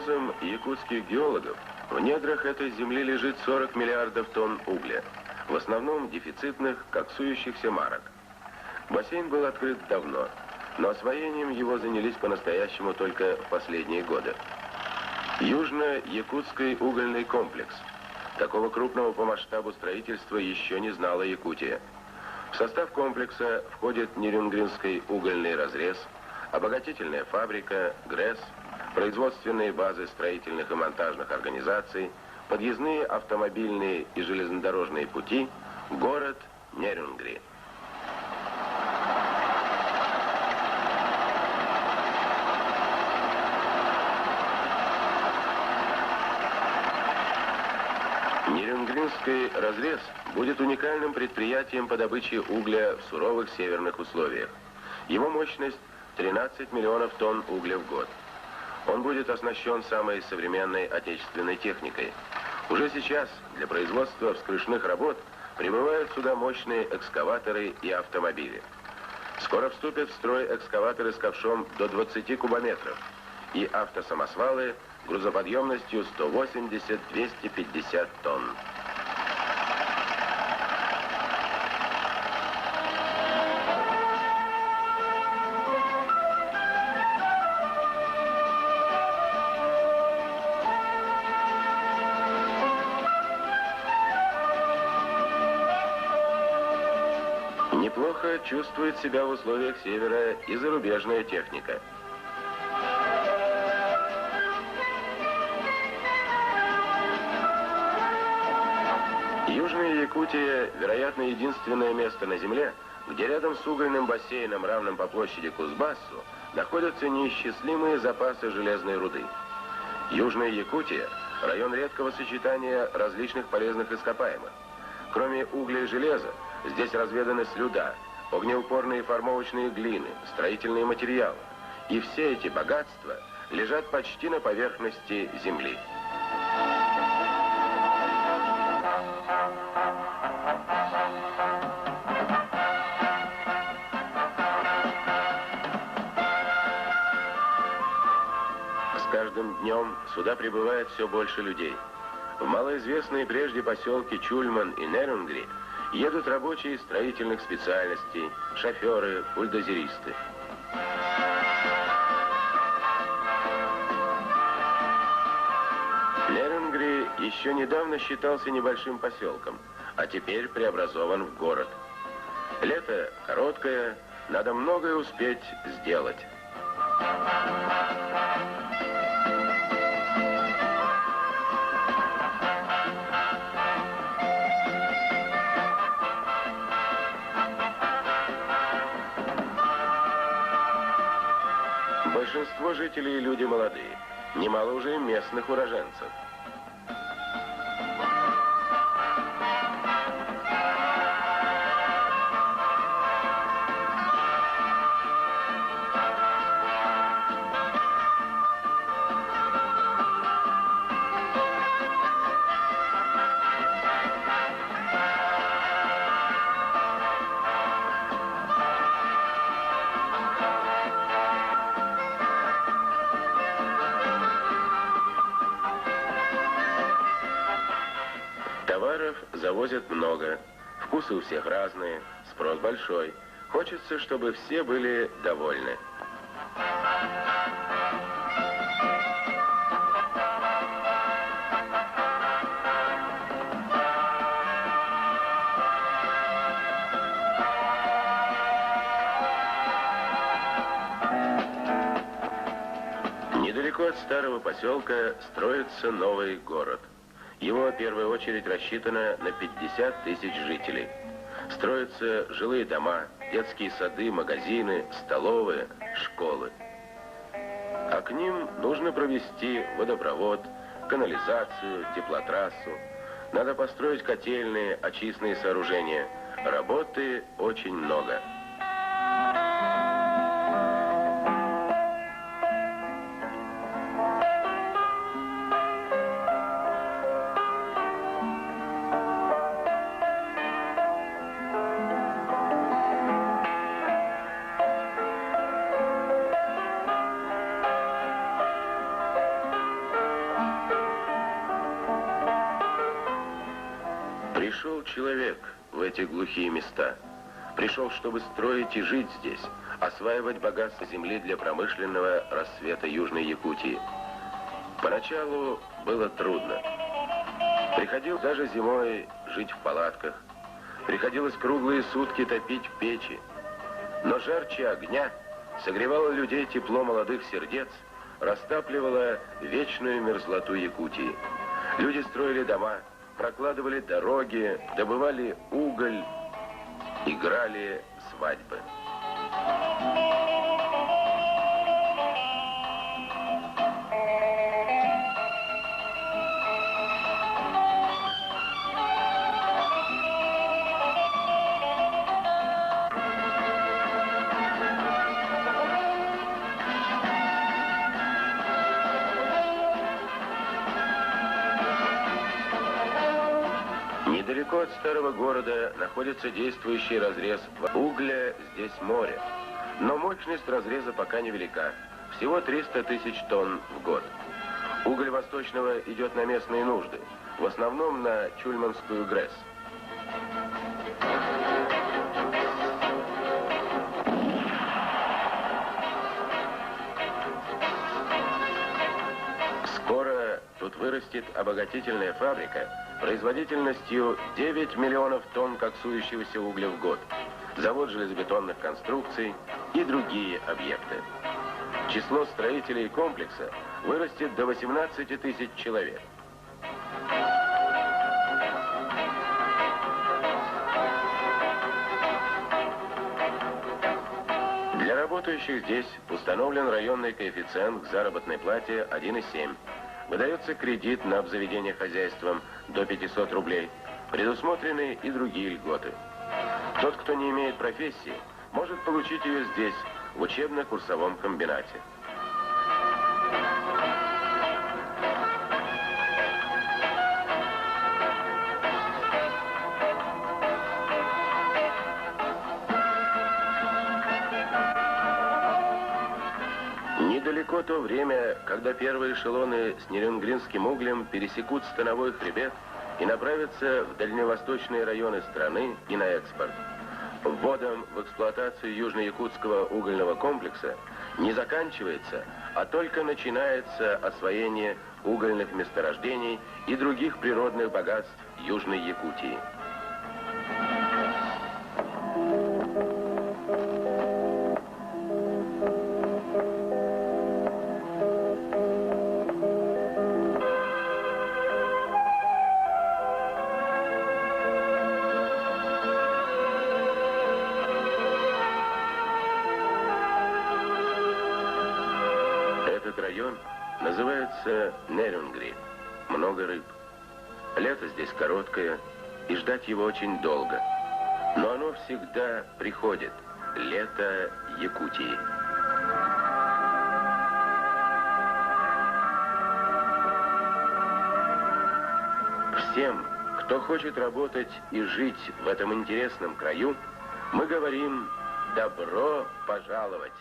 прогнозам якутских геологов, в недрах этой земли лежит 40 миллиардов тонн угля, в основном дефицитных, коксующихся марок. Бассейн был открыт давно, но освоением его занялись по-настоящему только в последние годы. Южно-Якутский угольный комплекс. Такого крупного по масштабу строительства еще не знала Якутия. В состав комплекса входит Нерюнгринский угольный разрез, обогатительная фабрика, ГРЭС, производственные базы строительных и монтажных организаций, подъездные автомобильные и железнодорожные пути, город Нерюнгри. Нерюнгринский разрез будет уникальным предприятием по добыче угля в суровых северных условиях. Его мощность 13 миллионов тонн угля в год. Он будет оснащен самой современной отечественной техникой. Уже сейчас для производства вскрышных работ прибывают сюда мощные экскаваторы и автомобили. Скоро вступят в строй экскаваторы с ковшом до 20 кубометров и автосамосвалы грузоподъемностью 180-250 тонн. Неплохо чувствует себя в условиях севера и зарубежная техника. Южная Якутия, вероятно, единственное место на Земле, где рядом с угольным бассейном, равным по площади Кузбассу, находятся неисчислимые запасы железной руды. Южная Якутия – район редкого сочетания различных полезных ископаемых. Кроме угля и железа, здесь разведаны слюда, огнеупорные формовочные глины, строительные материалы. И все эти богатства лежат почти на поверхности Земли. С каждым днем сюда прибывает все больше людей. В малоизвестные прежде поселки Чульман и Нерюнгри едут рабочие строительных специальностей, шоферы, бульдозеристы. Нерюнгри еще недавно считался небольшим поселком, а теперь преобразован в город. Лето короткое, надо многое успеть сделать. Большинство жителей люди молодые, немало уже местных уроженцев. Товаров завозят много, вкусы у всех разные, спрос большой. Хочется, чтобы все были довольны. Недалеко от старого поселка строится новый город. Его, в первую очередь, рассчитано на 50 тысяч жителей. Строятся жилые дома, детские сады, магазины, столовые, школы. А к ним нужно провести водопровод, канализацию, теплотрассу. Надо построить котельные, очистные сооружения. Работы очень много. человек в эти глухие места. Пришел, чтобы строить и жить здесь, осваивать богатство земли для промышленного расцвета Южной Якутии. Поначалу было трудно. Приходилось даже зимой жить в палатках. Приходилось круглые сутки топить в печи. Но жарче огня согревало людей тепло молодых сердец, растапливало вечную мерзлоту Якутии. Люди строили дома, прокладывали дороги, добывали уголь, играли свадьбы. Недалеко от старого города находится действующий разрез угля, здесь море. Но мощность разреза пока невелика, всего 300 тысяч тонн в год. Уголь восточного идет на местные нужды, в основном на Чульманскую ГРЭС. Скоро тут вырастет обогатительная фабрика производительностью 9 миллионов тонн коксующегося угля в год, завод железобетонных конструкций и другие объекты. Число строителей комплекса вырастет до 18 тысяч человек. Для работающих здесь установлен районный коэффициент к заработной плате 1,7. Выдается кредит на обзаведение хозяйством до 500 рублей. Предусмотрены и другие льготы. Тот, кто не имеет профессии, может получить ее здесь, в учебно-курсовом комбинате. Недалеко то время, когда первые эшелоны с нерюнгринским углем пересекут становой хребет и направятся в дальневосточные районы страны и на экспорт. Вводом в эксплуатацию южно-якутского угольного комплекса не заканчивается, а только начинается освоение угольных месторождений и других природных богатств Южной Якутии. Этот район называется Нерюнгри, много рыб. Лето здесь короткое, и ждать его очень долго. Но оно всегда приходит, лето Якутии. Всем, кто хочет работать и жить в этом интересном краю, мы говорим «добро пожаловать».